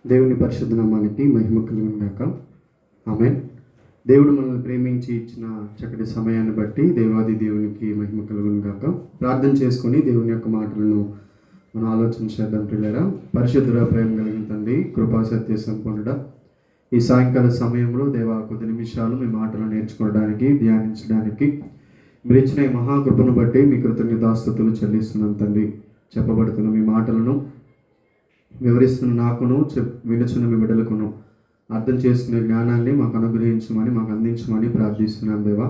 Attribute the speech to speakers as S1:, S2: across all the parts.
S1: దేవుని పరిశుద్ధ నామానికి మహిమ కలుగును గాక. ఆమేన్. దేవుడు మనల్ని ప్రేమించి ఇచ్చిన చక్కటి సమయాన్ని బట్టి దేవాది దేవునికి మహిమ కలుగును గాక. ప్రార్థన చేసుకొని దేవుని యొక్క మాటలను మనం ఆలోచన చేద్దాం. పిల్లరా, పరిశుద్ధుడ, ప్రేమ కలిగిన తండ్రి, కృపా సత్య సంపన్నుడా, ఈ సాయంకాల సమయంలో దేవా కొద్ది నిమిషాలు మీ మాటలు నేర్చుకోవడానికి, ధ్యానించడానికి మీరు ఇచ్చిన ఈ మహాకృపను బట్టి మీ కృతజ్ఞతాస్తుతులు చెల్లిస్తున్నాం తండ్రి. చెప్పబడుతున్న మీ మాటలను వివరిస్తున్న నాకును వినుచున్న మీ బిడ్డలకును అర్థం చేసుకునే జ్ఞానాన్ని మాకు అనుగ్రహించమని, మాకు అందించమని ప్రార్థిస్తున్నాం దేవా.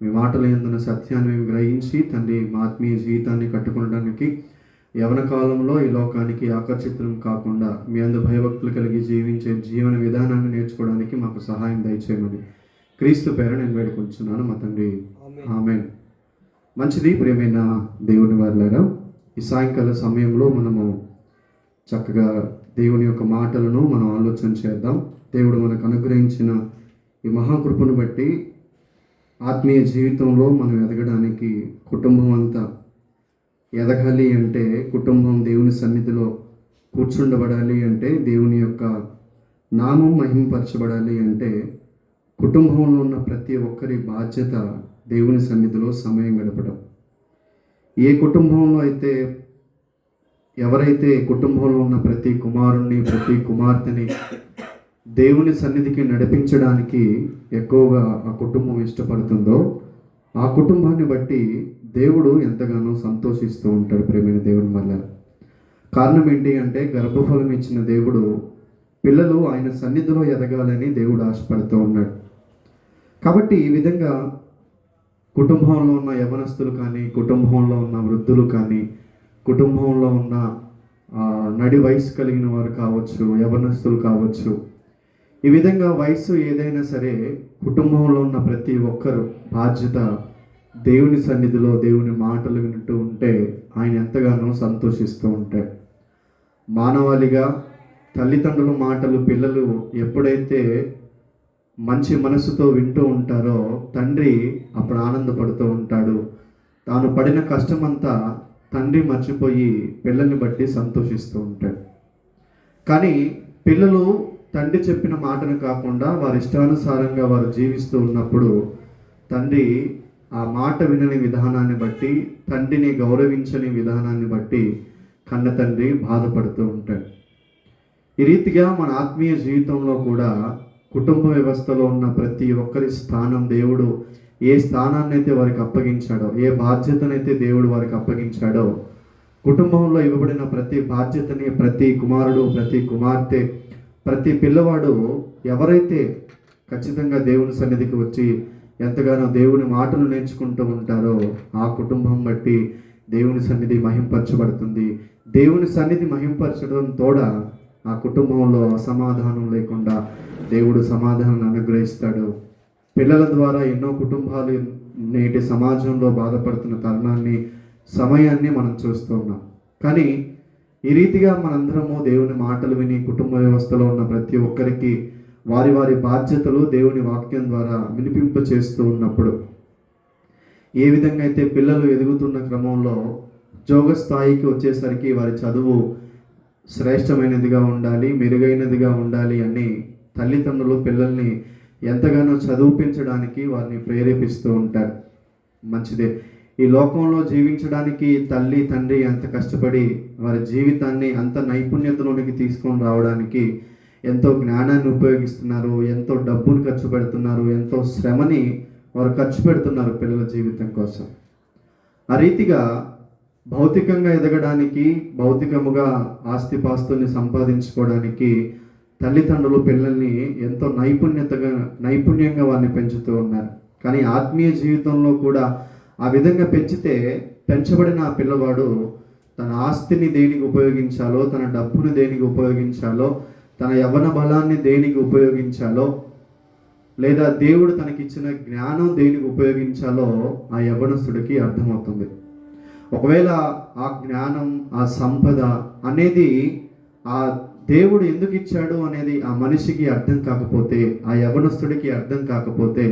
S1: మీ మాటలు ఎందున్న సత్యాన్ని మేము గ్రహించి తండ్రి మా ఆత్మీయ జీవితాన్ని కట్టుకోవడానికి యవన కాలంలో ఈ లోకానికి ఆకర్షితులం కాకుండా మీ అందు భయభక్తులు కలిగి జీవించే జీవన విధానాన్ని నేర్చుకోవడానికి మాకు సహాయం దయచేయమని క్రీస్తు పేర నేను వేడుకొంచున్నాను మా తండ్రి. ఆమేన్. మంచిది. ప్రియమైన దేవుని వారులారా, ఈ సాయంకాల సమయంలో మనము చక్కగా దేవుని యొక్క మాటలను మనం ఆలోచన చేద్దాం. దేవుడు మనకు అనుగ్రహించిన ఈ మహాకృపను బట్టి ఆత్మీయ జీవితంలో మనం ఎదగడానికి, కుటుంబం అంతా ఎదగాలి అంటే, కుటుంబం దేవుని సన్నిధిలో కూర్చుండబడాలి అంటే, దేవుని యొక్క నామం మహిమపరచబడాలి అంటే, కుటుంబంలో ఉన్న ప్రతి ఒక్కరి బాధ్యత దేవుని సన్నిధిలో సమయం గడపడం. ఏ కుటుంబంలో అయితే ఎవరైతే కుటుంబంలో ఉన్న ప్రతి కుమారుణ్ణి, ప్రతి కుమార్తెని దేవుని సన్నిధికి నడిపించడానికి ఎక్కువగా ఆ కుటుంబం ఇష్టపడుతుందో ఆ కుటుంబాన్ని బట్టి దేవుడు ఎంతగానో సంతోషిస్తూ ఉంటాడు. ప్రేమైన దేవుని వల్ల కారణం ఏంటి అంటే, గర్భఫలం ఇచ్చిన దేవుడు పిల్లలు ఆయన సన్నిధిలో ఎదగాలని దేవుడు ఆశపడుతూ ఉన్నాడు. కాబట్టి ఈ విధంగా కుటుంబంలో ఉన్న యవనస్తులు కానీ, కుటుంబంలో ఉన్న వృద్ధులు కానీ, కుటుంబంలో ఉన్న నడి వయసు కలిగిన వారు కావచ్చు, యవనస్తులు కావచ్చు, ఈ విధంగా వయసు ఏదైనా సరే కుటుంబంలో ఉన్న ప్రతి ఒక్కరు బాధ్యత దేవుని సన్నిధిలో దేవుని మాటలు వింటూ ఉంటే ఆయన ఎంతగానో సంతోషిస్తూ ఉంటాడు. మానవాళిగా తల్లిదండ్రుల మాటలు పిల్లలు ఎప్పుడైతే మంచి మనసుతో వింటూ ఉంటారో తండ్రి అప్పుడు ఆనందపడుతూ ఉంటాడు. తాను పడిన కష్టమంతా తండ్రి మర్చిపోయి పిల్లల్ని బట్టి సంతోషిస్తూ ఉంటాడు. కానీ పిల్లలు తండ్రి చెప్పిన మాటను కాకుండా వారి ఇష్టానుసారంగా వారు జీవిస్తూ ఉన్నప్పుడు తండ్రి ఆ మాట వినని విధానాన్ని బట్టి, తండ్రిని గౌరవించని విధానాన్ని బట్టి కన్న తండ్రి బాధపడుతూ ఉంటాడు. ఈ రీతిగా మన ఆత్మీయ జీవితంలో కూడా కుటుంబ వ్యవస్థలో ఉన్న ప్రతి ఒక్కరి స్థానం, దేవుడు ఏ స్థానాన్ని అయితే వారికి అప్పగించాడో, ఏ బాధ్యతనైతే దేవుడు వారికి అప్పగించాడో, కుటుంబంలో ఇవ్వబడిన ప్రతి బాధ్యతని ప్రతి కుమారుడు, ప్రతి కుమార్తె, ప్రతి పిల్లవాడు ఎవరైతే ఖచ్చితంగా దేవుని సన్నిధికి వచ్చి ఎంతగానో దేవుని మాటలు నేర్చుకుంటూ ఉంటారో ఆ కుటుంబం బట్టి దేవుని సన్నిధి మహింపరచబడుతుంది. దేవుని సన్నిధి మహింపరచడం తోడ ఆ కుటుంబంలో అసమాధానం లేకుండా దేవుడు సమాధానాన్ని అనుగ్రహిస్తాడు. పిల్లల ద్వారా ఎన్నో కుటుంబాలు నేటి సమాజంలో బాధపడుతున్న తరుణాన్ని, సమయాన్ని మనం చూస్తూ ఉన్నాం. కానీ ఈ రీతిగా మనందరము దేవుని మాటలు విని కుటుంబ వ్యవస్థలో ఉన్న ప్రతి ఒక్కరికి వారి వారి బాధ్యతలు దేవుని వాక్యం ద్వారా వినిపింప చేస్తూ ఉన్నప్పుడు ఏ విధంగా అయితే పిల్లలు ఎదుగుతున్న క్రమంలో ఉద్యోగ స్థాయికి వచ్చేసరికి వారి చదువు శ్రేష్టమైనదిగా ఉండాలి, మెరుగైనదిగా ఉండాలి అని తల్లిదండ్రులు పిల్లల్ని ఎంతగానో చదివించడానికి వారిని ప్రేరేపిస్తూ ఉంటారు. మంచిదే. ఈ లోకంలో జీవించడానికి తల్లి తండ్రి ఎంత కష్టపడి వారి జీవితాన్ని అంత నైపుణ్యతలోనికి తీసుకొని రావడానికి ఎంతో జ్ఞానాన్ని ఉపయోగిస్తున్నారు, ఎంతో డబ్బును ఖర్చు పెడుతున్నారు, ఎంతో శ్రమని వారు ఖర్చు పెడుతున్నారు పిల్లల జీవితం కోసం. ఆ రీతిగా భౌతికంగా ఎదగడానికి, భౌతికముగా ఆస్తిపాస్తుల్ని సంపాదించుకోవడానికి తల్లిదండ్రులు పిల్లల్ని ఎంతో నైపుణ్యంగా వారిని పెంచుతూ ఉన్నారు. కానీ ఆత్మీయ జీవితంలో కూడా ఆ విధంగా పెంచితే పెంచబడిన ఆ పిల్లవాడు తన ఆస్తిని దేనికి ఉపయోగించాలో, తన డబ్బును దేనికి ఉపయోగించాలో, తన యవ్వన బలాన్ని దేనికి ఉపయోగించాలో, లేదా దేవుడు తనకిచ్చిన జ్ఞానం దేనికి ఉపయోగించాలో ఆ యవ్వనస్తుడికి అర్థమవుతుంది. ఒకవేళ ఆ జ్ఞానం, ఆ సంపద అనేది ఆ దేవుడు ఎందుకు ఇచ్చాడు అనేది ఆ మనిషికి అర్థం కాకపోతే, ఆ యవ్వనస్తుడికి అర్థం కాకపోతే,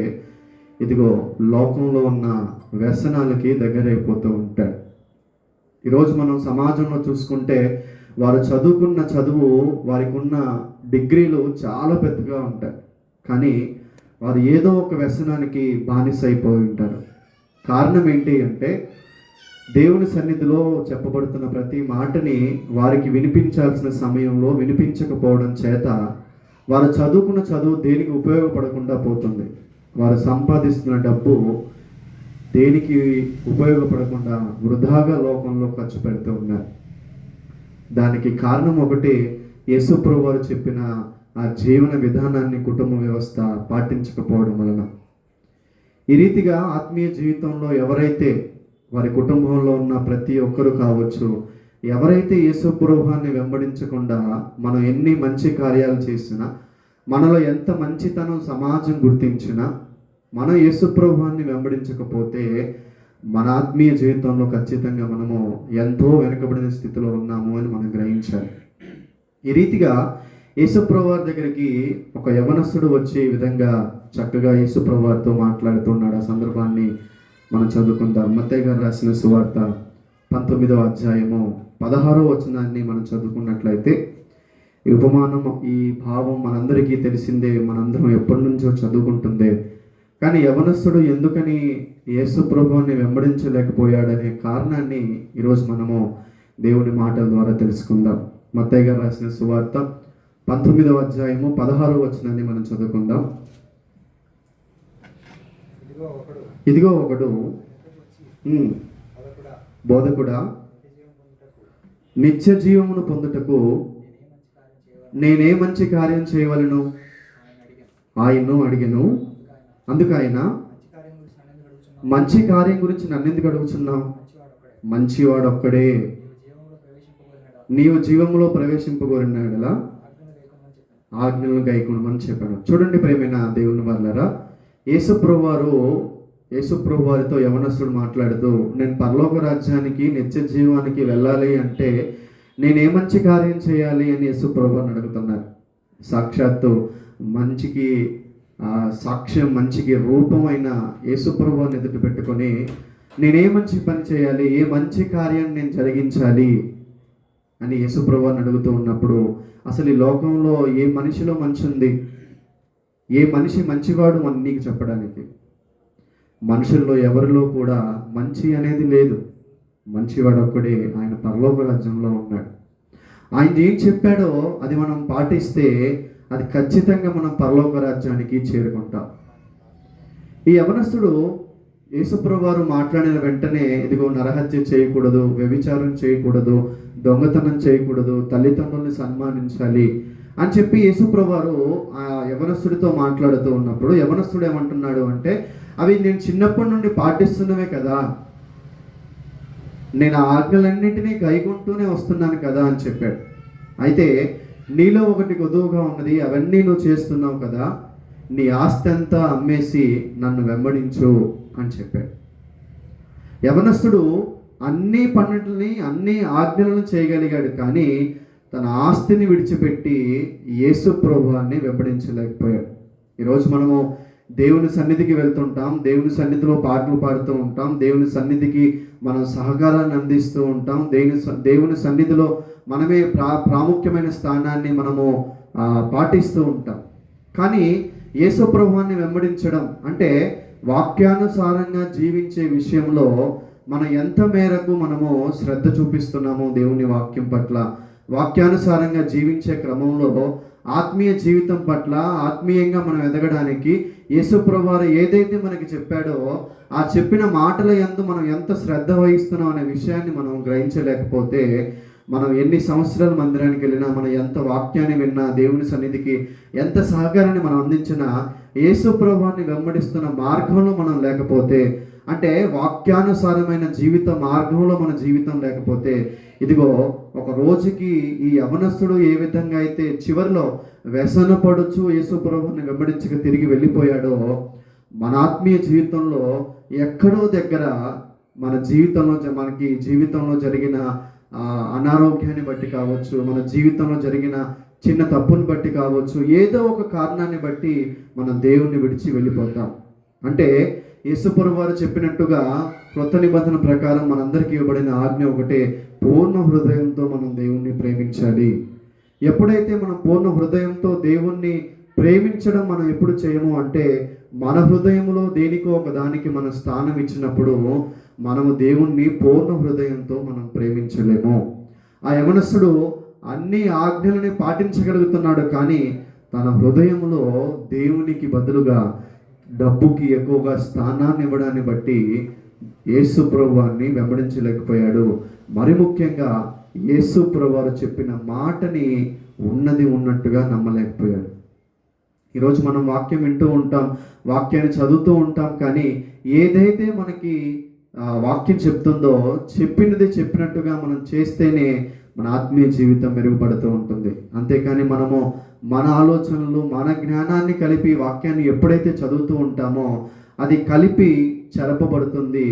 S1: ఇదిగో లోకంలో ఉన్న వ్యసనాలకి దగ్గరైపోతూ ఉంటాడు. ఈరోజు మనం సమాజంలో చూసుకుంటే వారు చదువుకున్న చదువు, వారికి ఉన్న డిగ్రీలు చాలా పెద్దగా ఉంటాయి, కానీ వారు ఏదో ఒక వ్యసనానికి బానిస అయిపోయి ఉంటారు. కారణం ఏంటి అంటే దేవుని సన్నిధిలో చెప్పబడుతున్న ప్రతి మాటని వారికి వినిపించాల్సిన సమయంలో వినిపించకపోవడం చేత వారు చదువుకున్న చదువు దేనికి ఉపయోగపడకుండా పోతుంది. వారు సంపాదిస్తున్న డబ్బు దేనికి ఉపయోగపడకుండా వృధాగా లోకంలో ఖర్చు పెడుతూ ఉన్నారు. దానికి కారణం ఒకటి, యేసు ప్రభువు వారు చెప్పిన ఆ జీవన విధానాన్ని కుటుంబ వ్యవస్థ పాటించకపోవడం వలన. ఈ రీతిగా ఆత్మీయ జీవితంలో ఎవరైతే వారి కుటుంబంలో ఉన్న ప్రతి ఒక్కరు కావచ్చు, ఎవరైతే యేసు ప్రభువుని వెంబడించకుండా మనం ఎన్ని మంచి కార్యాలు చేసినా, మనలో ఎంత మంచితనం సమాజం గుర్తించినా, మనం యేసు ప్రభువుని వెంబడించకపోతే మన ఆత్మీయ జీవితంలో ఖచ్చితంగా మనము ఎంతో వెనుకబడిన స్థితిలో ఉన్నాము అని మనం గ్రహించాలి. ఈ రీతిగా యేసు ప్రభువు వారి దగ్గరికి ఒక యవనస్తుడు వచ్చి ఈ విధంగా చక్కగా యేసు ప్రభువు వారితో మాట్లాడుతున్నాడు. ఆ సందర్భాన్ని మనం చదువుకుందాం. మత్తయి గారు రాసిన సువార్త 19వ అధ్యాయము 16వ వచనాన్ని మనం చదువుకున్నట్లయితే, ఈ ఉపమానం, ఈ భావం మనందరికీ తెలిసిందే, మనందరం ఎప్పటి నుంచో చదువుకుంటుందే. కానీ యవనస్తుడు ఎందుకని యేసు ప్రభువుని వెంబడించలేకపోయాడనే కారణాన్ని ఈరోజు మనము దేవుని మాటల ద్వారా తెలుసుకుందాం. మత్తయి గారు రాసిన సువార్త 19వ అధ్యాయము 16వ వచనాన్ని మనం చదువుకుందాం. ఇదిగో ఒకడు బోధకుడా, నిత్య జీవమును పొందుటకు నేనే మంచి కార్యం చేయవలను ఆయన్ను అడిగెను. అందుకు ఆయన, మంచి కార్యం గురించి నన్నెందుకు అడుగుచున్నావు? మంచివాడు ఒక్కడే, నీవు జీవములో ప్రవేశింపగోరినాడలా ఆజ్ఞలను గైకొనమని చెప్పాడు. చూడండి ప్రియమైన దేవుని వాళ్ళారా, యేసు ప్రభు వారితో యవనస్తుడు మాట్లాడుతూ, నేను పరలోక రాజ్యానికి నిత్య జీవానికి వెళ్ళాలి అంటే నేనే మంచి కార్యం చేయాలి అని యేసు ప్రభు అని అడుగుతున్నారు. సాక్షాత్తు మంచికి సాక్ష్యం, మంచికి రూపమైన యేసు ప్రభువుని ఎదుట పెట్టుకొని నేనే మంచి పని చేయాలి, ఏ మంచి కార్యాన్ని నేను జరిగించాలి అని యేసు ప్రభువుని అడుగుతూ ఉన్నప్పుడు, అసలు ఈ లోకంలో ఏ మనిషిలో మంచి ఉంది? ఏ మనిషి మంచివాడు అని నీకు చెప్పడానికి? మనుషుల్లో ఎవరిలో కూడా మంచి అనేది లేదు. మంచివాడు ఒక్కడే, ఆయన పరలోక రాజ్యంలో ఉన్నాడు. ఆయన ఏం చెప్పాడో అది మనం పాటిస్తే అది ఖచ్చితంగా మనం పరలోక రాజ్యానికి చేరుకుంటాం. ఈ యవనస్తుడు యేసుప్రభువు వారు మాట్లాడిన వెంటనే, ఇదిగో నరహత్య చేయకూడదు, వ్యభిచారం చేయకూడదు, దొంగతనం చేయకూడదు, తల్లిదండ్రుల్ని సన్మానించాలి అని చెప్పి యేసుప్రభువు వారు ఆ యవనస్తుడితో మాట్లాడుతూ ఉన్నప్పుడు, యవనస్తుడు ఏమంటున్నాడు అంటే, అవి నేను చిన్నప్పటి నుండి పాటిస్తున్నవే కదా, నేను ఆ ఆజ్ఞలన్నింటినీ గైకుంటూనే వస్తున్నాను కదా అని చెప్పాడు. అయితే నీలో ఒకటి కొదువుగా ఉన్నది, అవన్నీ నువ్వు చేస్తున్నావు కదా, నీ ఆస్తి అంతా అమ్మేసి నన్ను వెంబడించు అని చెప్పాడు. యవనస్తుడు అన్ని పనులని, అన్ని ఆజ్ఞలను చేయగలిగాడు, కానీ తన ఆస్తిని విడిచిపెట్టి యేసు ప్రభువుని వెంబడించలేకపోయాడు. ఈరోజు మనము దేవుని సన్నిధికి వెళ్తుంటాం, దేవుని సన్నిధిలో పాటలు పాడుతూ ఉంటాం, దేవుని సన్నిధికి మనం సహకారాన్ని అందిస్తూ ఉంటాం, దేవుని సన్నిధిలో మనమే ప్రాముఖ్యమైన స్థానాన్ని మనము పాటిస్తూ ఉంటాం. కానీ యేసు ప్రభువుని వెంబడించడం అంటే వాక్యానుసారంగా జీవించే విషయంలో మనం ఎంత మేరకు మనము శ్రద్ధ చూపిస్తున్నాము దేవుని వాక్యం పట్ల, వాక్యానుసారంగా జీవించే క్రమంలో ఆత్మీయ జీవితం పట్ల ఆత్మీయంగా మనం ఎదగడానికి యేసు ప్రభువు వారు ఏదైతే మనకి చెప్పాడో ఆ చెప్పిన మాటల యందు మనం ఎంత శ్రద్ధ వహిస్తున్నాం అనే విషయాన్ని మనం గ్రహించలేకపోతే, మనం ఎన్ని సంవత్సరాల మందిరానికి వెళ్ళినా, మనం ఎంత వాక్యాన్ని విన్నా, దేవుని సన్నిధికి ఎంత సహకారాన్ని మనం అందించినా, యేసు ప్రభువుని వెంబడిస్తున్న మార్గంలో మనం లేకపోతే, అంటే వాక్యానుసారమైన జీవిత మార్గంలో మన జీవితం లేకపోతే, ఇదిగో ఒక రోజుకి ఈ యవనస్తుడు ఏ విధంగా అయితే చివరిలో వ్యసన పడుచు యేసు ప్రభువుని వెంబడించక తిరిగి వెళ్ళిపోయాడో, మన ఆత్మీయ జీవితంలో ఎక్కడో దగ్గర మనకి జీవితంలో జరిగిన అనారోగ్యాన్ని బట్టి కావచ్చు, మన జీవితంలో జరిగిన చిన్న తప్పుని బట్టి కావచ్చు, ఏదో ఒక కారణాన్ని బట్టి మనం దేవుణ్ణి విడిచి వెళ్ళిపోతాం. అంటే యేసుప్రభువు వారు చెప్పినట్టుగా క్రొత్త నిబంధన ప్రకారం మనందరికీ ఇవ్వబడిన ఆజ్ఞ ఒకటే, పూర్ణ హృదయంతో మనం దేవుణ్ణి ప్రేమించాలి. ఎప్పుడైతే మనం పూర్ణ హృదయంతో దేవుణ్ణి ప్రేమించడం మనం ఎప్పుడు చేయము అంటే, మన హృదయంలో దేనికో ఒక దానికి మనం స్థానం ఇచ్చినప్పుడు మనము దేవుణ్ణి పూర్ణ హృదయంతో మనం ప్రేమించలేము. ఆ యవనస్తుడు అన్ని ఆజ్ఞలని పాటించగలుగుతున్నాడు, కానీ తన హృదయంలో దేవునికి బదులుగా డబ్బుకి ఎక్కువగా స్థానాన్ని ఇవ్వడాన్ని బట్టి యేసు ప్రభువాన్ని వెంబడించలేకపోయాడు. మరి ముఖ్యంగా యేసు ప్రభువారు చెప్పిన మాటని ఉన్నది ఉన్నట్టుగా నమ్మలేకపోయాడు. ఈరోజు మనం వాక్యం వింటూ ఉంటాం, వాక్యాన్ని చదువుతూ ఉంటాం, కానీ ఏదైతే మనకి వాక్యం చెప్తుందో చెప్పినది చెప్పినట్టుగా మనం చేస్తేనే మన ఆత్మీయ జీవితం మెరుగుపడుతూ ఉంటుంది. అంతేకాని మనము మన ఆలోచనలు, మన జ్ఞానాన్ని కలిపి వాక్యాన్ని ఎప్పుడైతే చదువుతూ ఉంటామో అది కలిపి చెరపబడుతుంది.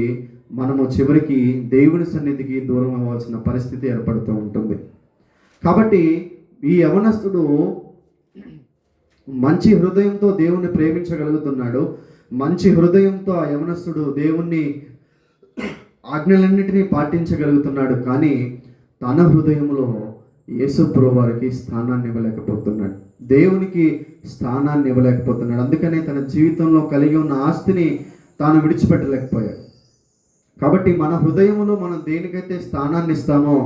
S1: మనము చివరికి దేవుని సన్నిధికి దూరం అవ్వాల్సిన పరిస్థితి ఏర్పడుతూ ఉంటుంది. కాబట్టి ఈ యవనస్తుడు మంచి హృదయంతో దేవుణ్ణి ప్రేమించగలుగుతున్నాడు. మంచి హృదయంతో ఆ యవనస్తుడు దేవుణ్ణి ఆజ్ఞలన్నిటినీ పాటించగలుగుతున్నాడు, కానీ తన హృదయంలో యేసు ప్రభువారికి స్థానాన్ని ఇవ్వలేకపోతున్నాడు, దేవునికి స్థానాన్ని ఇవ్వలేకపోతున్నాడు. అందుకనే తన జీవితంలో కలిగి ఉన్న ఆస్తిని తాను విడిచిపెట్టలేకపోయాడు. కాబట్టి మన హృదయంలో మనం దేనికైతే స్థానాన్ని ఇస్తామో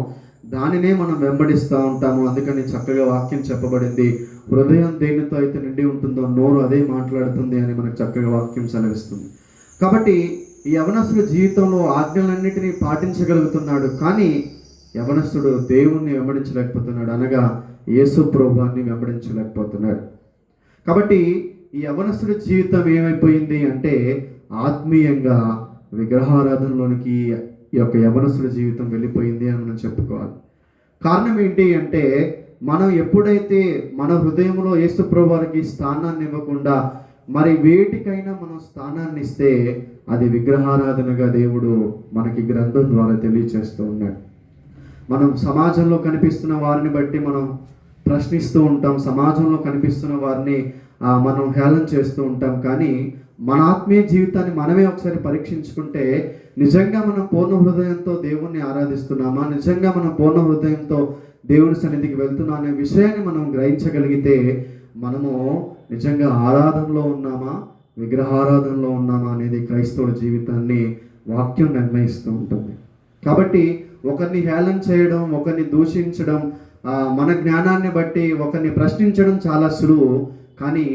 S1: దానినే మనం వెంబడిస్తూ ఉంటాము. అందుకని చక్కగా వాక్యం చెప్పబడింది, హృదయం దేనితో అయితే నిండి ఉంటుందో నోరు అదే మాట్లాడుతుంది అని మనకు చక్కగా వాక్యం సెలవిస్తుంది. కాబట్టి ఈ యవనస్తుడు జీవితంలో ఆజ్ఞలన్నిటినీ పాటించగలుగుతున్నాడు, కానీ యవనస్తుడు దేవుణ్ణి వెంబడించలేకపోతున్నాడు, అనగా యేసు ప్రభువాన్ని వెంబడించలేకపోతున్నాడు. కాబట్టి ఈ యవనస్తుడి జీవితం ఏమైపోయింది అంటే, ఆత్మీయంగా విగ్రహారాధనలోనికి ఈ యొక్క యవనస్తుడి జీవితం వెళ్ళిపోయింది అని మనం చెప్పుకోవాలి. కారణం ఏంటి అంటే, మనం ఎప్పుడైతే మన హృదయంలో యేసు ప్రభువారికి స్థానాన్ని ఇవ్వకుండా మరి వేటికైనా మనం స్థానాన్ని ఇస్తే అది విగ్రహారాధనగా దేవుడు మనకి గ్రంథం ద్వారా తెలియచేస్తూ ఉన్నాడు. మనం సమాజంలో కనిపిస్తున్న వారిని బట్టి మనం ప్రశ్నిస్తూ ఉంటాం, సమాజంలో కనిపిస్తున్న వారిని మనం హేళన చేస్తూ ఉంటాం, కానీ మన ఆత్మీయ జీవితాన్ని మనమే ఒకసారి పరీక్షించుకుంటే నిజంగా మనం పూర్ణ హృదయంతో దేవుణ్ణి ఆరాధిస్తున్నామా, నిజంగా మనం పూర్ణ హృదయంతో దేవుని సన్నిధికి వెళ్తున్నాం అనే విషయాన్ని మనం గ్రహించగలిగితే మనము నిజంగా ఆరాధనలో ఉన్నామా, విగ్రహారాధనలో ఉన్నామా అనేది క్రైస్తవుల జీవితాన్ని వాక్యం నిర్ణయిస్తూ ఉంటుంది. కాబట్టి ఒకరిని హేళన చేయడం, ఒకరిని దూషించడం, మన జ్ఞానాన్ని బట్టి ఒకరిని ప్రశ్నించడం చాలా సులువు, కానీ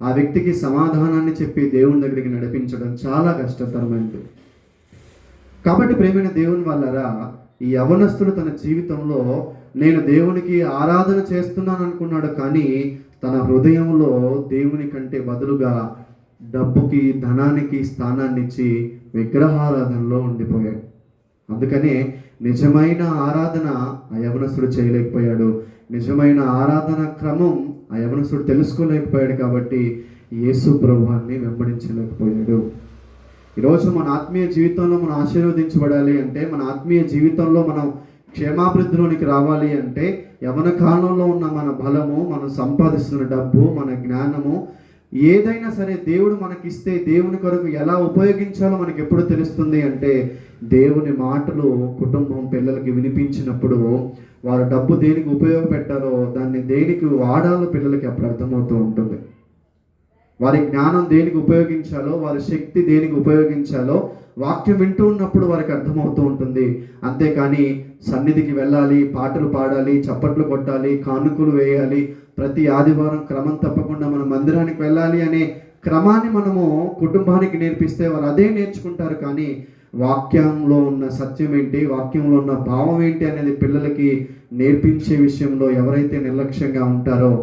S1: ఆ వ్యక్తికి సమాధానాన్ని చెప్పి దేవుని దగ్గరికి నడిపించడం చాలా కష్టతరమైనది. కాబట్టి ప్రేమైన దేవుని వల్లరా, ఈ యవనస్తుడు తన జీవితంలో నేను దేవునికి ఆరాధన చేస్తున్నాను అనుకున్నాడు, కానీ తన హృదయంలో దేవుని కంటే బదులుగా డబ్బుకి, ధనానికి స్థానాన్ని ఇచ్చి విగ్రహారాధనలో ఉండిపోయాడు. అందుకనే నిజమైన ఆరాధన ఆ యవనస్తుడు చేయలేకపోయాడు, నిజమైన ఆరాధన క్రమం ఆ యవనస్తుడు తెలుసుకోలేకపోయాడు. కాబట్టి యేసు ప్రభువాన్ని వెంబడించలేకపోయాడు. ఈరోజు మన ఆత్మీయ జీవితంలో మనం ఆశీర్వదించబడాలి అంటే, మన ఆత్మీయ జీవితంలో మనం క్షేమాభివృద్ధిలోనికి రావాలి అంటే, యవన కాలంలో ఉన్న మన బలము, మనం సంపాదిస్తున్న డబ్బు, మన జ్ఞానము ఏదైనా సరే దేవుడు మనకిస్తే దేవుని కొరకు ఎలా ఉపయోగించాలో మనకి ఎప్పుడు తెలుస్తుంది అంటే, దేవుని మాటలు కుటుంబం పిల్లలకి వినిపించినప్పుడు వారు డబ్బు దేనికి ఉపయోగపెట్టాలో, దాన్ని దేనికి వాడాలో పిల్లలకి అప్పుడు అర్థమవుతూ ఉంటుంది. వారి జ్ఞానం దేనికి ఉపయోగించాలో, వారి శక్తి దేనికి ఉపయోగించాలో వాక్యం వింటూ ఉన్నప్పుడు వారికి అర్థమవుతూ ఉంటుంది. అంతేకాని సన్నిధికి వెళ్ళాలి, పాటలు పాడాలి, చప్పట్లు కొట్టాలి, కానుకలు వేయాలి, ప్రతి ఆదివారం క్రమం తప్పకుండా మనం మందిరానికి వెళ్ళాలి అనే క్రమాన్ని మనము కుటుంబానికి నేర్పిస్తే వారు అదే నేర్చుకుంటారు. కానీ వాక్యంలో ఉన్న సత్యం ఏంటి, వాక్యంలో ఉన్న భావం ఏంటి అనేది పిల్లలకి నేర్పించే విషయంలో ఎవరైతే నిర్లక్ష్యంగా ఉంటారో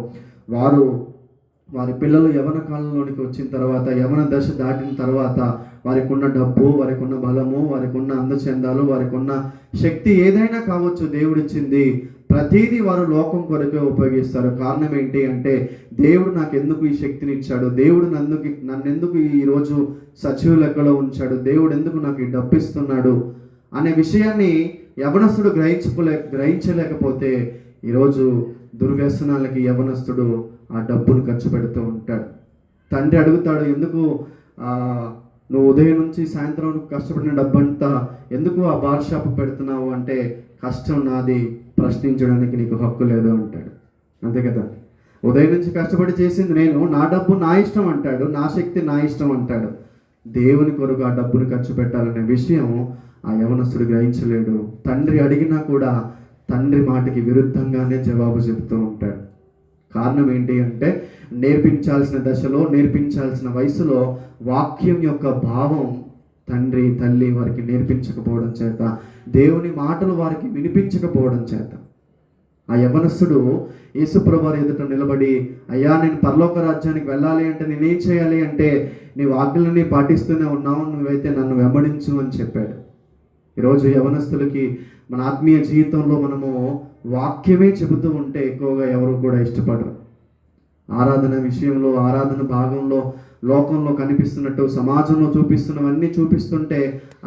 S1: వారి పిల్లలు యవన కాలంలోనికి వచ్చిన తర్వాత, యవన దశ దాటిన తర్వాత వారికి ఉన్న డబ్బు, వారికి ఉన్న బలము, వారికి ఉన్న అందచందాలు, వారికి ఉన్న శక్తి ఏదైనా కావచ్చు దేవుడిచ్చింది, ప్రతిదీ వారు లోకం కొరకే ఉపయోగిస్తారు. కారణం ఏంటి అంటే, దేవుడు నాకు ఎందుకు ఈ శక్తిని ఇచ్చాడు, దేవుడు నన్నెందుకు ఈరోజు సచివ లెక్కలో ఉంచాడు, దేవుడు ఎందుకు నాకు ఈ డబ్బు ఇస్తున్నాడు అనే విషయాన్ని యవనస్తుడు గ్రహించలేకపోతే ఈరోజు దుర్వ్యసనాలకి యవనస్తుడు ఆ డబ్బును ఖర్చు పెడుతూ ఉంటాడు. తండ్రి అడుగుతాడు, ఎందుకు నువ్వు ఉదయం నుంచి సాయంత్రం వరకు కష్టపడిన డబ్బంతా ఎందుకు ఆ బార్ షాప్ పెడుతున్నావు అంటే, కష్టం నాది, ప్రశ్నించడానికి నీకు హక్కు లేదు అంటాడు. అంతే కదా, ఉదయం నుంచి కష్టపడి చేసింది నేను, నా డబ్బు నా ఇష్టం అంటాడు, నా శక్తి నా ఇష్టం అంటాడు. దేవుని కొరకు ఆ డబ్బును ఖర్చు పెట్టాలనే విషయం ఆ యవనస్తుడు గ్రహించలేడు. తండ్రి అడిగినా కూడా తండ్రి మాటకి విరుద్ధంగానే జవాబు చెప్తూ ఉంటాడు. కారణం ఏంటి అంటే, నేర్పించాల్సిన దశలో, నేర్పించాల్సిన వయసులో వాక్యం యొక్క భావం తండ్రి తల్లి వారికి నేర్పించకపోవడం చేత, దేవుని మాటలు వారికి వినిపించకపోవడం చేత ఆ యవనస్తుడు యేసుప్రభువారి ఎదుట నిలబడి, అయ్యా నేను పరలోక రాజ్యానికి వెళ్ళాలి అంటే నేనేం చేయాలి అంటే, నీ ఆజ్ఞలని పాటిస్తూనే ఉన్నావు, నువ్వైతే నన్ను వెంబడించు అని చెప్పాడు. ఈరోజు యవనస్తులకి మన ఆత్మీయ జీవితంలో మనము వాక్యమే చెబుతూ ఉంటే ఎక్కువగా ఎవరు కూడా ఇష్టపడరు. ఆరాధన విషయంలో, ఆరాధన భాగంలో లోకంలో కనిపిస్తున్నట్టు, సమాజంలో చూపిస్తున్నవన్నీ చూపిస్తుంటే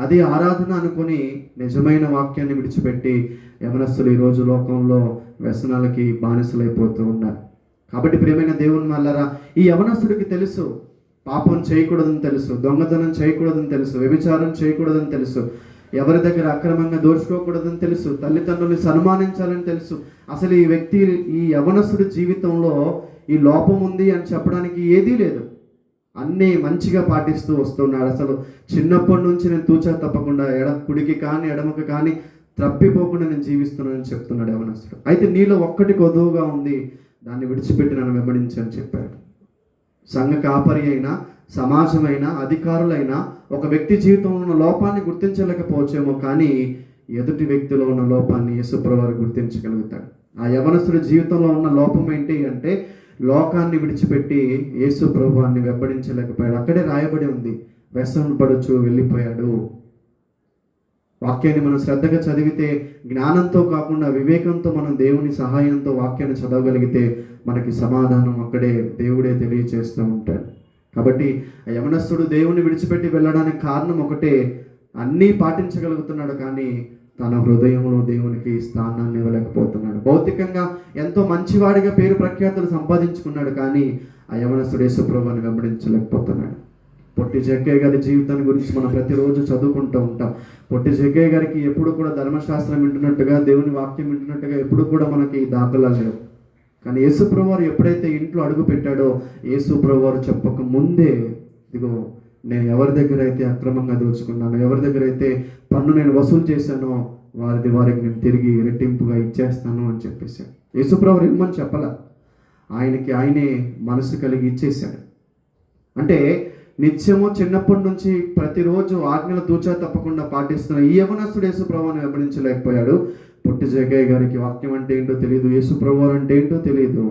S1: అది ఆరాధన అనుకొని నిజమైన వాక్యాన్ని విడిచిపెట్టి యవనస్తులు ఈరోజు లోకంలో వ్యసనాలకి బానిసలైపోతూ ఉన్నారు. కాబట్టి ప్రియమైన దేవుని వల్లరా, ఈ యవనస్తుడికి తెలుసు పాపం చేయకూడదని తెలుసు, దొంగతనం చేయకూడదని తెలుసు, వ్యభిచారం చేయకూడదని తెలుసు, ఎవరి దగ్గర అక్రమంగా దోచుకోకూడదని తెలుసు, తల్లిదండ్రుల్ని సన్మానించాలని తెలుసు. అసలు ఈ వ్యక్తి, ఈ యవనస్తుడి జీవితంలో ఈ లోపం ఉంది అని చెప్పడానికి ఏదీ లేదు. అన్నీ మంచిగా పాటిస్తూ వస్తున్నాడు. అసలు చిన్నప్పటి నుంచి నేను తూచా తప్పకుండా కుడికి కానీ ఎడమకి కానీ తప్పిపోకుండా నేను జీవిస్తున్నానని చెప్తున్నాడు యవనస్తుడు. అయితే నీలో ఒక్కటి కొదువుగా ఉంది, దాన్ని విడిచిపెట్టి నన్ను వెంబడించని చెప్పాడు. సంఘ కాపరి అయినా, సమాజమైనా, అధికారులైనా ఒక వ్యక్తి జీవితంలో ఉన్న లోపాన్ని గుర్తించలేకపోవచ్చేమో, కానీ ఎదుటి వ్యక్తిలో ఉన్న లోపాన్ని యేసుప్రభువు గుర్తించగలుగుతాడు. ఆ యవనస్తుడి జీవితంలో ఉన్న లోపం ఏంటి అంటే, లోకాన్ని విడిచిపెట్టి యేసుప్రభువుని వెంబడించలేకపోయాడు. అక్కడే రాయబడి ఉంది, వ్యసనం పడుచు వెళ్ళిపోయాడు. వాక్యాన్ని మనం శ్రద్ధగా చదివితే, జ్ఞానంతో కాకుండా వివేకంతో మనం దేవుని సహాయంతో వాక్యాన్ని చదవగలిగితే మనకి సమాధానం అక్కడే దేవుడే తెలియచేస్తూ ఉంటాడు. కాబట్టి ఆ యవనస్తుడు దేవుని విడిచిపెట్టి వెళ్ళడానికి కారణం ఒకటే, అన్నీ పాటించగలుగుతున్నాడు కానీ తన హృదయంలో దేవునికి స్థానాన్ని ఇవ్వలేకపోతున్నాడు. భౌతికంగా ఎంతో మంచివాడిగా పేరు ప్రఖ్యాతులు సంపాదించుకున్నాడు కానీ ఆ యవనస్తుడు యేసుప్రభువుని వెంబడించలేకపోతున్నాడు. పొట్టి జగ్గయ్య గారి జీవితాన్ని గురించి మనం ప్రతిరోజు చదువుకుంటూ ఉంటాం. పొట్టి జగ్గయ్య గారికి ఎప్పుడు కూడా ధర్మశాస్త్రం వింటున్నట్టుగా, దేవుని వాక్యం వింటున్నట్టుగా ఎప్పుడు కూడా మనకి దాఖలా లేవు. కానీ యేసుప్రభువు ఎప్పుడైతే ఇంట్లో అడుగు పెట్టాడో, యేసుప్రభువు చెప్పక ముందే, ఇదిగో నేను ఎవరి దగ్గర అయితే అక్రమంగా దోచుకున్నానో, ఎవరి దగ్గర అయితే పన్ను నేను వసూలు చేశానో వారికి నేను తిరిగి రెట్టింపుగా ఇచ్చేస్తాను అని చెప్పేశాడు. యేసుప్రభువు ఇమ్మని చెప్పలా, ఆయనే మనసు కలిగి ఇచ్చేశాడు. అంటే నిత్యము చిన్నప్పటి నుంచి ప్రతిరోజు ఆజ్ఞలు తూచా తప్పకుండా పాటిస్తున్న ఈ యవనస్తుడు యేసుప్రభువుని వెంబడించలేకపోయాడు. పొట్టి జగ్గయ్య గారికి వాక్యం అంటే ఏంటో తెలియదు, యేసుప్రభువు అంటే ఏంటో తెలియదు.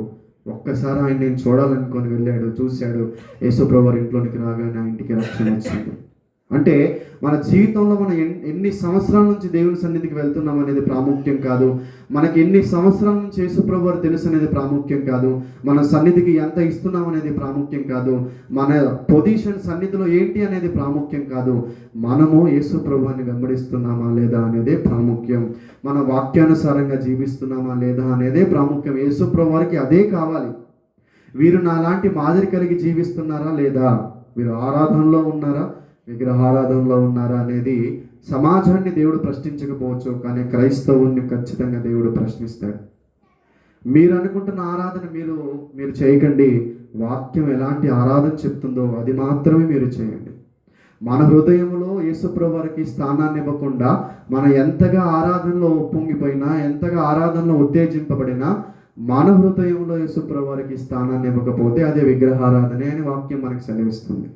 S1: ఒక్కసారి ఆయన నేను చూడాలనుకొని వెళ్ళాడు, చూశాడు. యేసుప్రభువు ఇంట్లోనికి రాగానే ఆ ఇంటికి రక్షణ వచ్చింది. అంటే మన జీవితంలో మనం ఎన్ని సంవత్సరాల నుంచి దేవుని సన్నిధికి వెళ్తున్నాం అనేది ప్రాముఖ్యం కాదు. మనకి ఎన్ని సంవత్సరాల నుంచి యేసుప్రభువు తెలుసు అనేది ప్రాముఖ్యం కాదు. మన సన్నిధికి ఎంత ఇస్తున్నాం అనేది ప్రాముఖ్యం కాదు. మన పొజిషన్ సన్నిధిలో ఏంటి అనేది ప్రాముఖ్యం కాదు. మనము యేసుప్రభువుని వెంబడిస్తున్నామా లేదా అనేదే ప్రాముఖ్యం. మన వాక్యానుసారంగా జీవిస్తున్నామా లేదా అనేదే ప్రాముఖ్యం. యేసుప్రభువుకి అదే కావాలి. వీరు నాలాంటి మాదిరి కలిగి జీవిస్తున్నారా లేదా, వీరు ఆరాధనలో ఉన్నారా, విగ్రహారాధనలో ఉన్నారా అనేది సమాజాన్ని దేవుడు ప్రశ్నించకపోవచ్చు, కానీ క్రైస్తవుని ఖచ్చితంగా దేవుడు ప్రశ్నిస్తాడు. మీరు అనుకుంటున్న ఆరాధన మీరు చేయకండి. వాక్యం ఎలాంటి ఆరాధన చెప్తుందో అది మాత్రమే మీరు చేయండి. మన హృదయంలో యేసుప్రభువుకి స్థానాన్ని ఇవ్వకుండా, మనం ఎంతగా ఆరాధనలో ఉప్పొంగిపోయినా, ఎంతగా ఆరాధనలో ఉత్తేజింపబడినా, మన హృదయంలో యేసుప్రభువుకి స్థానాన్ని ఇవ్వకపోతే అదే విగ్రహారాధనే అని వాక్యం మనకు సెలవిస్తుంది.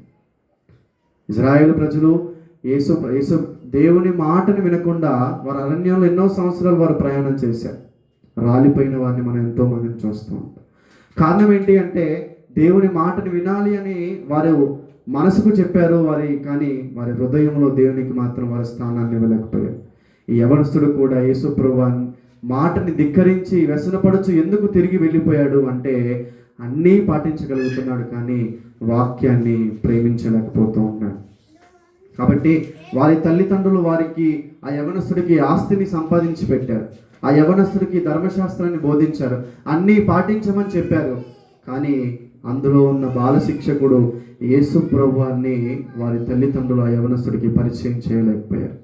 S1: ఇజ్రాయేలు ప్రజలు యేసు దేవుని మాటను వినకుండా వారు అరణ్యంలో ఎన్నో సంవత్సరాలు వారు ప్రయాణం చేశారు. రాలిపోయిన వారిని మనం ఎంతో మందిని చూస్తూ ఉంటాం. కారణం ఏంటి అంటే, దేవుని మాటను వినాలి అని వారు మనసుకు చెప్పారు కానీ వారి హృదయంలో దేవునికి మాత్రం వారి స్థానాన్ని ఇవ్వలేకపోయారు. ఈ యవనస్తుడు కూడా యేసుప్రభువు మాటని ధిక్కరించి వ్యసనపడుచు ఎందుకు తిరిగి వెళ్ళిపోయాడు అంటే, అన్నీ పాటించగలుగుతున్నాడు కానీ వాక్యాన్ని ప్రేమించలేకపోతూ ఉన్నాడు. కాబట్టి వారి తల్లిదండ్రులు వారికి ఆ యవనస్తుడికి ఆస్తిని సంపాదించి పెట్టారు. ఆ యవనస్తుడికి ధర్మశాస్త్రాన్ని బోధించారు, అన్నీ పాటించమని చెప్పారు. కానీ అందులో ఉన్న బాల శిక్షకుడు యేసు ప్రభువాన్ని వారి తల్లిదండ్రులు ఆ యవనస్తుడికి పరిచయం చేయలేకపోయారు.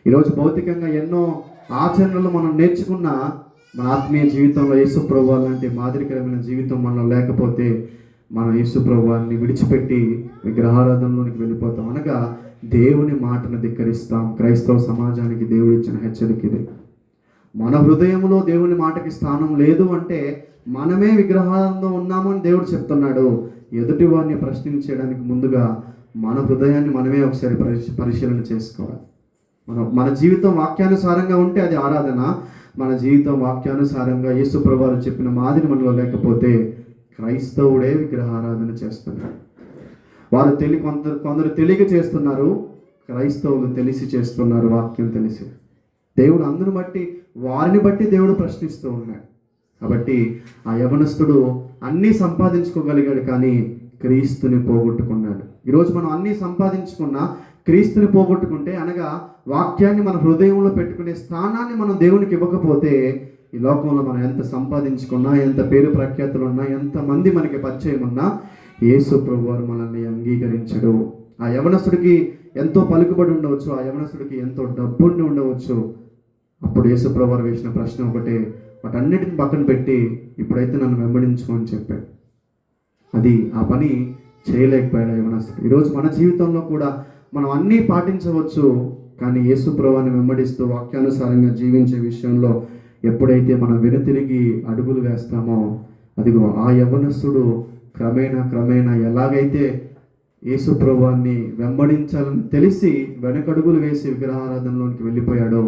S1: ఈరోజు భౌతికంగా ఎన్నో ఆచరణలు మనం నేర్చుకున్న మన ఆత్మీయ జీవితంలో యేసు ప్రభువు లాంటి మాదిరికరమైన జీవితం మనలో లేకపోతే మనం యేసు ప్రభువాన్ని విడిచిపెట్టి విగ్రహారాధనలోనికి వెళ్ళిపోతాం. అనగా దేవుని మాటను ధిక్కరిస్తాం. క్రైస్తవ సమాజానికి దేవుడు ఇచ్చిన హెచ్చరిక ఇది. మన హృదయంలో దేవుని మాటకి స్థానం లేదు అంటే మనమే విగ్రహాలలో ఉన్నామని దేవుడు చెప్తున్నాడు. ఎదుటి వారిని ప్రశ్నించడానికి ముందుగా మన హృదయాన్ని మనమే ఒకసారి పరిశీలన చేసుకోవాలి. మన జీవితం వాక్యానుసారంగా ఉంటే అది ఆరాధన. మన జీవితం వాక్యానుసారంగా యేసు ప్రభువు చెప్పిన మాదిరి మనలో లేకపోతే క్రైస్తవుడే విగ్రహారాధన చేస్తున్నాడు. వారు కొందరు తెలియక చేస్తున్నారు, క్రైస్తవులు తెలిసి చేస్తున్నారు. వాక్యం తెలిసి దేవుడు అందును బట్టి వారిని బట్టి దేవుడు ప్రశ్నిస్తూ ఉన్నాడు. కాబట్టి ఆ యవనస్తుడు అన్నీ సంపాదించుకోగలిగాడు, కానీ క్రీస్తుని పోగొట్టుకున్నాడు. ఈరోజు మనం అన్నీ సంపాదించుకున్నా క్రీస్తుని పోగొట్టుకుంటే, అనగా వాక్యాన్ని మన హృదయంలో పెట్టుకునే స్థానాన్ని మనం దేవునికి ఇవ్వకపోతే ఈ లోకంలో మనం ఎంత సంపాదించుకున్నా, ఎంత పేరు ప్రఖ్యాతులు ఉన్నా, ఎంతమంది మనకి పరిచయం ఉన్నా యేసు ప్రభువారు మనల్ని అంగీకరించడు. ఆ యవనస్తుడికి ఎంతో పలుకుబడి ఉండవచ్చు, ఆ యవనస్తుడికి ఎంతో డబ్బుండి ఉండవచ్చు. అప్పుడు యేసు ప్రభువారు వేసిన ప్రశ్న ఒకటే, వాటన్నిటిని పక్కన పెట్టి ఇప్పుడైతే నన్ను వెంబడించు అని చెప్పాడు. అది ఆ పని చేయలేకపోయాడు యవనస్తుడు. ఈరోజు మన జీవితంలో కూడా మనం అన్నీ పాటించవచ్చు, కానీ యేసు ప్రభువుని వెంబడిస్తూ వాక్యానుసారంగా జీవించే విషయంలో ఎప్పుడైతే మనం వెనుతిరిగి అడుగులు వేస్తామో, అదిగో ఆ యవనస్తుడు క్రమేణా ఎలాగైతే యేసు ప్రభువుని వెంబడించాలని తెలిసి వెనకడుగులు వేసి విగ్రహారాధనలోనికి వెళ్ళిపోయాడో,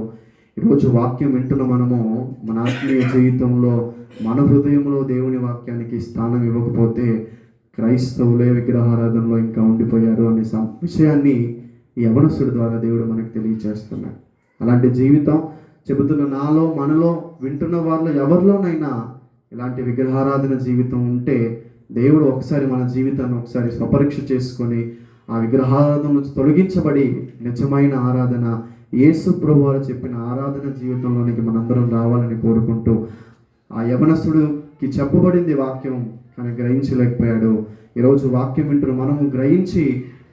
S1: ఈరోజు వాక్యం వింటున్న మనము మన ఆత్మీయ జీవితంలో మన హృదయంలో దేవుని వాక్యానికి స్థానం ఇవ్వకపోతే క్రైస్తవులే విగ్రహారాధనలో ఇంకా ఉండిపోయారు అనే విషయాన్ని ఈ యవనస్తుడి ద్వారా దేవుడు మనకు తెలియచేస్తున్నాడు. అలాంటి జీవితం చెబుతున్న నాలో, మనలో, వింటున్న వారిలో ఎవరిలోనైనా ఇలాంటి విగ్రహారాధన జీవితం ఉంటే దేవుడు ఒకసారి మన జీవితాన్ని ఒకసారి స్వపరీక్ష చేసుకొని ఆ విగ్రహారాధన నుంచి తొలగించబడి నిజమైన ఆరాధన, యేసు ప్రభువారు చెప్పిన ఆరాధన జీవితంలోనికి మనందరం రావాలని కోరుకుంటూ, ఆ యవనస్తుడికి చెప్పబడింది వాక్యం, కానీ గ్రహించలేకపోయాడు. ఈరోజు వాక్యం వింటున్న మనము గ్రహించి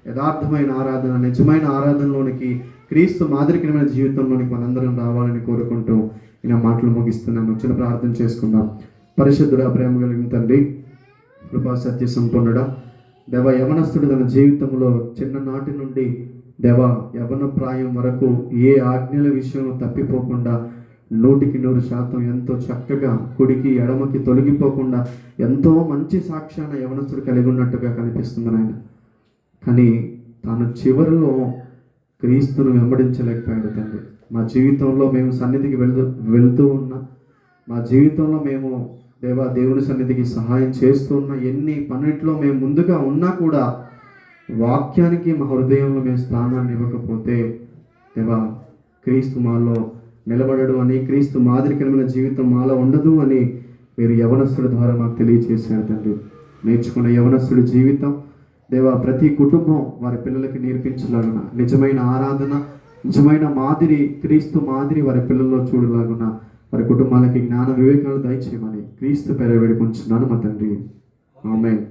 S1: యథార్థమైన ఆరాధన, నిజమైన ఆరాధనలోనికి, క్రీస్తు మాదిరికరమైన జీవితంలోనికి మనందరం రావాలని కోరుకుంటూ నేను మాటలు ముగిస్తున్నాను. చిన్న ప్రార్థన చేసుకుందాం. పరిశుద్ధుడా, ప్రేమ కలిగిన తండ్రి, కృపా సత్య సంపన్నుడా, దేవ, యవనస్తుడు తన జీవితంలో చిన్ననాటి నుండి దేవ యవన ప్రాయం వరకు ఏ ఆజ్ఞల విషయంలో తప్పిపోకుండా 100% ఎంతో చక్కగా కుడికి ఎడమకి తొలగిపోకుండా ఎంతో మంచి సాక్ష్యాన్ని యవనస్తుడు కలిగి ఉన్నట్టుగా కనిపిస్తుంది నాయన. కానీ తాను చివరిలో క్రీస్తును వెంబడించలేకపోయాడు తండ్రి. మా జీవితంలో మేము సన్నిధికి వెళ్తూ ఉన్నా, మా జీవితంలో మేము దేవుని సన్నిధికి సహాయం చేస్తూ ఉన్నా, ఎన్ని పన్నిట్లో మేము ముందుగా ఉన్నా కూడా వాక్యానికి మా హృదయంలో మేము స్థానాన్ని ఇవ్వకపోతే దేవా, క్రీస్తు మాలో నిలబడడు అని, క్రీస్తు మాదిరికరమైన జీవితం మాలో ఉండదు అని మీరు యవనస్తుడి ద్వారా మాకు తెలియజేశారు తండ్రి. నేర్చుకున్న యవనస్తుడి జీవితం దేవా ప్రతి కుటుంబం వారి పిల్లలకి నేర్పించలాగున, నిజమైన ఆరాధన, నిజమైన మాదిరి, క్రీస్తు మాదిరి వారి పిల్లల్లో చూడలాగున వారి కుటుంబాలకి జ్ఞాన వివేకాలు దయచేయమని క్రీస్తు పేర వేడుకుంటున్నాను మా తండ్రి. ఆమేన్.